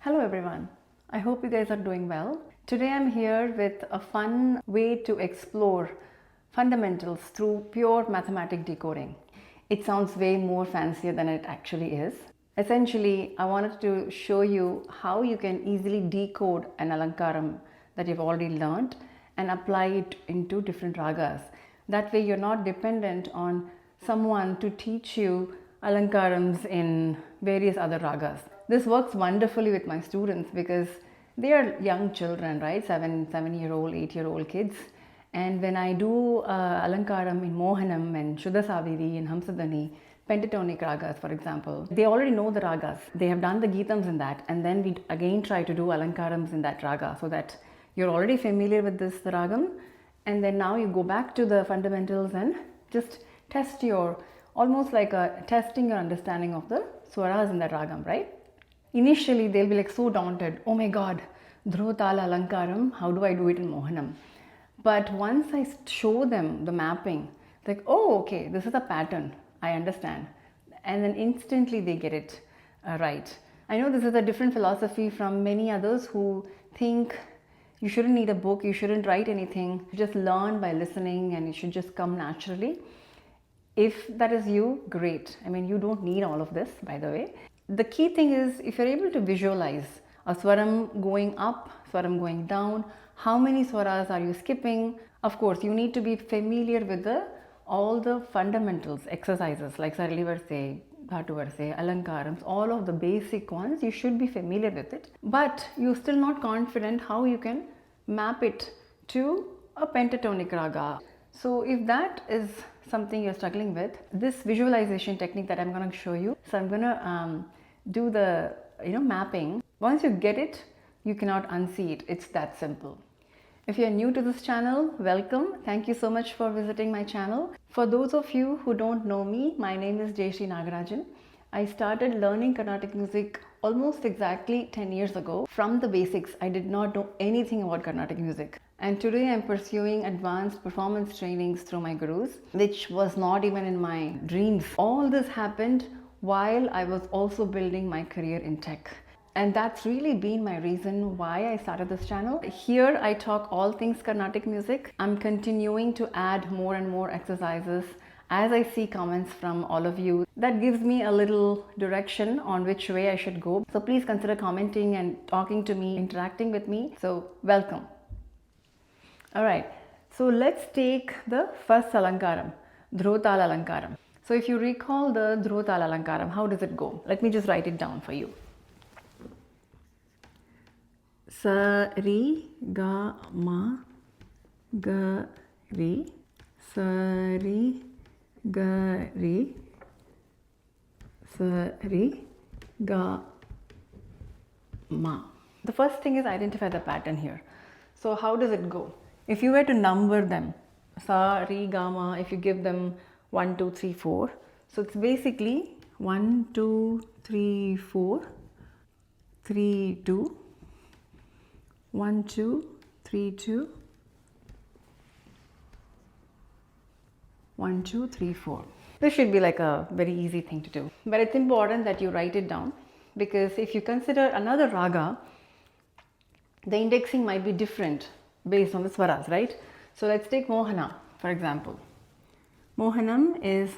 Hello everyone. I hope you guys are doing well. Today I'm here with a fun way to explore fundamentals through pure mathematic decoding. It sounds way more fancier than it actually is. Essentially, I wanted to show you how you can easily decode an Alankaram that you've already learned and apply it into different ragas. That way you're not dependent on someone to teach you Alankarams in various other ragas. This works wonderfully with my students because they are young children, right? 7-year-old, 8-year-old kids. And when I do Alankaram in Mohanam and Saviri in Hamsadani, pentatonic ragas, for example, they already know the ragas. They have done the Geetams in that, and then we again try to do Alankarams in that raga so that you're already familiar with this ragam, and then now you go back to the fundamentals and just test your, almost like testing your understanding of the swaras in that ragam, right? Initially, they'll be like so daunted. Oh my God, Dhruva Tala Alankaram, how do I do it in Mohanam? But once I show them the mapping, like, oh, okay, this is a pattern. I understand. And then instantly they get it right. I know this is a different philosophy from many others who think you shouldn't need a book, you shouldn't write anything, you just learn by listening and it should just come naturally. If that is you, great. I mean, you don't need all of this, by the way. The key thing is if you're able to visualize a swaram going up, swaram going down, how many swaras are you skipping? Of course, you need to be familiar with all the fundamentals, exercises like Sarali Varse, Dhatu Varse, Alankarams, all of the basic ones, you should be familiar with it. But you're still not confident how you can map it to a pentatonic raga. So if that is something you're struggling with, this visualization technique that I'm going to show you, so I'm going to do the mapping. Once you get it, you cannot unsee it. It's that simple. If you're new to this channel, welcome. Thank you so much for visiting my channel. For those of you who don't know me, my name is Jayashree Nagarajan. I started learning Carnatic music almost exactly 10 years ago. From the basics, I did not know anything about Carnatic music. And today I'm pursuing advanced performance trainings through my gurus, which was not even in my dreams. All this happened while I was also building my career in tech. And that's really been my reason why I started this channel. Here I talk all things Carnatic music. I'm continuing to add more and more exercises as I see comments from all of you. That gives me a little direction on which way I should go. So please consider commenting and talking to me, interacting with me. So welcome. Alright, so let's take the first Alankaram, Dhruva Tala Alankaram. So if you recall the Dhruva Tala Alankaram, how does it go? Let me just write it down for you. Sa ri ga ma ga ri, sa ri ga ri, sa ri ga ma. The first thing is identify the pattern here. So how does it go? If you were to number them, sa ri ga ma, if you give them 1 2 3 4, so it's basically 1 2 3 4 3 2 1 2 3 2 1 2 3 4. This should be like a very easy thing to do, but it's important that you write it down, because if you consider another raga, the indexing might be different based on the swaras, right? So let's take Mohanam for example. Mohanam is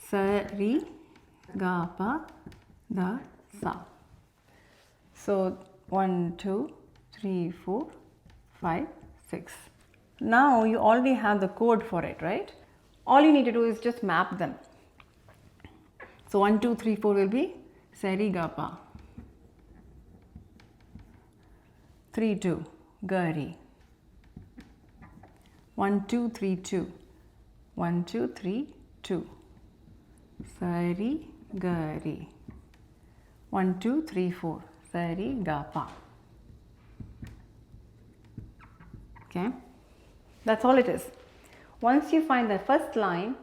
sa ri ga pa da sa. So 1 2 3 4 5 6. Now you already have the code for it, right? All you need to do is just map them. So 1 2 3 4 will be sa ri ga pa, 3 2 ga ri, 1 2 3 2 1 2 3 2 sa ri ga ri, 1 2 3 4 sa ri ga pa. Okay, that's all it is. Once you find the first line,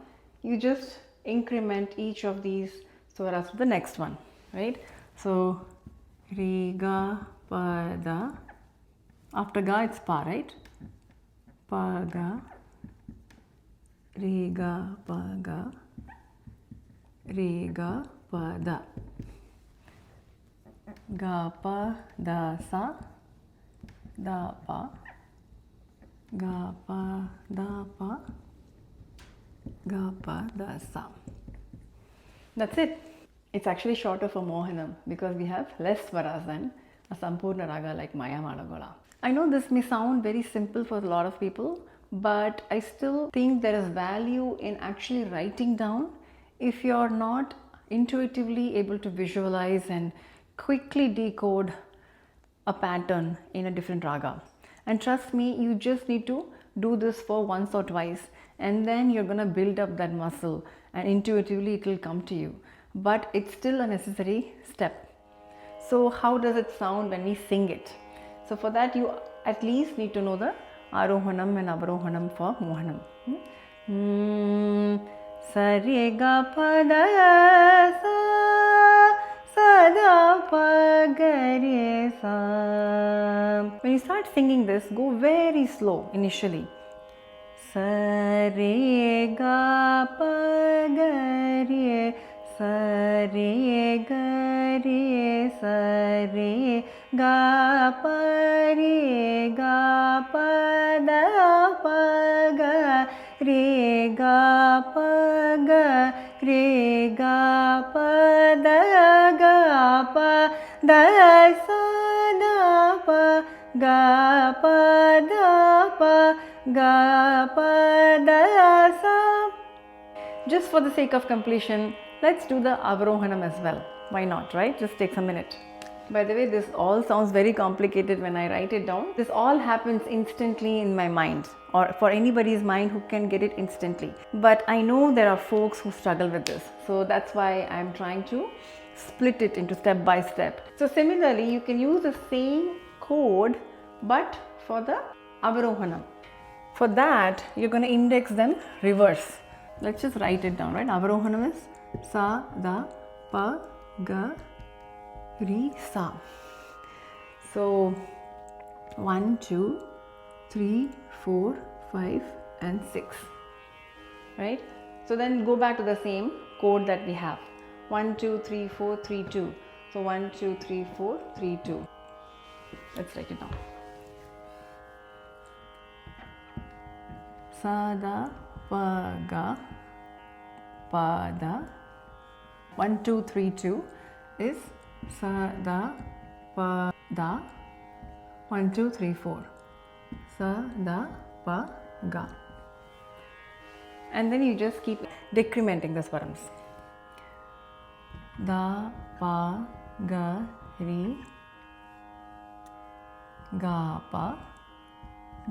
you just increment each of these swaras to the next one, right? So ri ga pa da, after ga it's pa, right? Pa ga, ri ga pa ga, ri ga pa da. ga pa da sa, da pa, ga pa da pa, ga pa da sa. That's it. It's actually shorter for Mohanam because we have less swaras than a Sampurna raga like Maya Malagola. I know this may sound very simple for a lot of people, but I still think there is value in actually writing down if you're not intuitively able to visualize and quickly decode a pattern in a different raga. And trust me, you just need to do this for once or twice, and then you're going to build up that muscle and intuitively it will come to you. But it's still a necessary step. So how does it sound when we sing it? So for that you at least need to know the Arohanam and Avarohanam for Mohanam. Sa re ga pa da sa da pa ga re sa. When you start singing this, go very slow initially. Sa re ga pa ga re sa re ga re sa re ga pa da pa ga re ga pa da sa da pa ga pa da sa. Just for the sake of completion, let's do the Avarohanam as well. Why not, right? Just takes a minute. By the way, this all sounds very complicated when I write it down. This all happens instantly in my mind, or for anybody's mind who can get it instantly. But I know there are folks who struggle with this. So that's why I'm trying to split it into step by step. So similarly, you can use the same chord, but for the Avarohanam. For that, you're going to index them reverse. Let's just write it down, right? Avarohanam is sa, da, pa, ga, re, sa. So 1, 2, 3, 4, 5 and 6, right? So then go back to the same chord that we have. 1, 2, 3, 4, 3, 2. So 1, 2, 3, 4, 3, 2. Let's write it down. Sa, da, pa, ga, pa, da. 1, 2, 3, 2 is sa, da, pa, da. 1, 2, 3, 4. Sa, da, pa, ga. And then you just keep decrementing the swarams. Da, pa, ga, re, ga, pa,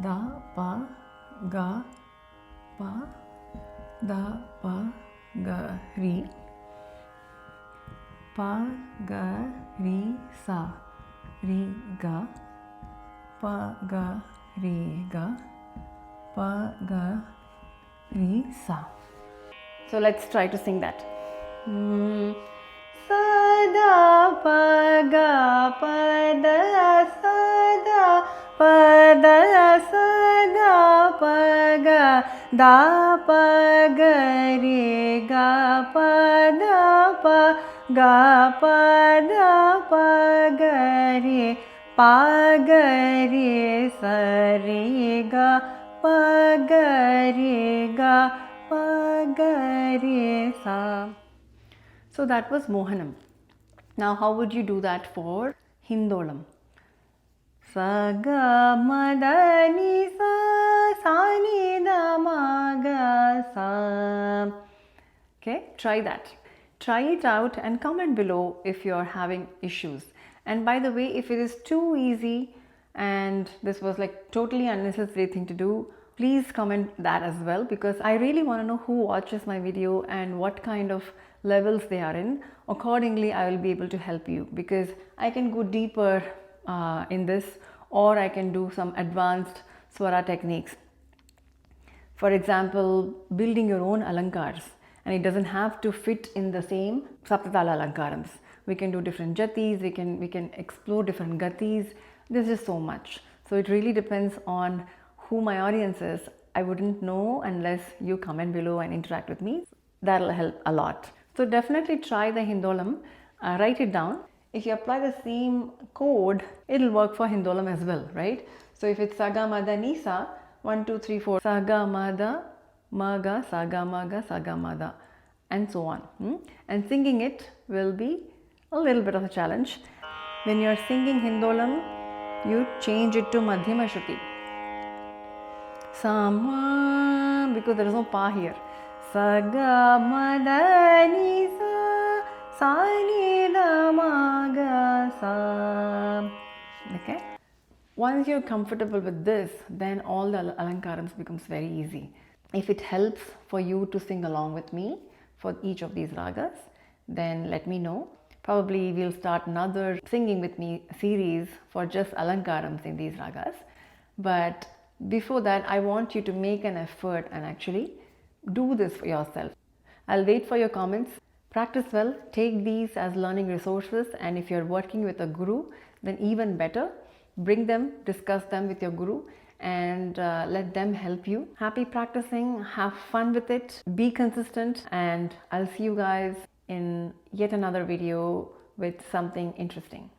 da, pa, ga, pa, da, pa, ga, re, pa, ga, re, sa, re, ga, pa, ga, re, ga, pa, ga, re, sa. So let's try to sing that. Sa, da, pa, ga, pa, da, sa, da, pa, da, sa, da, pa, ga, da, pa, ga, re, ga, pa, da, pa, ga, pa, da, pa, ga, re, pa, ga, re, sa, re, ga, pa, ga, re, ga, pa, ga, re, sa. So that was Mohanam. Now how would you do that for Hindolam? Sa, ga, ma, da, ni, sa, ni, da, ma, ga, sa. Okay, try that. Try it out and comment below if you're having issues. And by the way, if it is too easy and this was like totally unnecessary thing to do, please comment that as well, because I really want to know who watches my video and what kind of levels they are in. Accordingly, I will be able to help you, because I can go deeper in this, or I can do some advanced swara techniques. For example, building your own alankars, and it doesn't have to fit in the same Dhruva Tala Alankarams. We can do different jatis, we can explore different gatis. There's just so much. So it really depends on who my audience is. I wouldn't know unless you comment below and interact with me. That'll help a lot. So definitely try the Hindolam, write it down. if you apply the same code, it'll work for Hindolam as well, right? So if it's Saga Mada Nisa, 1, 2, 3, 4, Saga Mada, Maga, Saga Maga, Saga Mada, and so on. And singing it will be a little bit of a challenge. When you're singing Hindolam, you change it to Madhyama Shruti. Sama, because there is no pa here. Saga Mada Nisa, Sa Ni Da Ma Ga Sa. Okay. Once you're comfortable with this, then all the Alankarams becomes very easy. If it helps for you to sing along with me for each of these ragas, then let me know. Probably we'll start another singing with me series for just Alankarams in these ragas. But before that, I want you to make an effort and actually do this for yourself. I'll wait for your comments. Practice well, take these as learning resources, and if you're working with a guru, then even better. Bring them, discuss them with your guru, and let them help you. Happy practicing, have fun with it, be consistent, and I'll see you guys in yet another video with something interesting.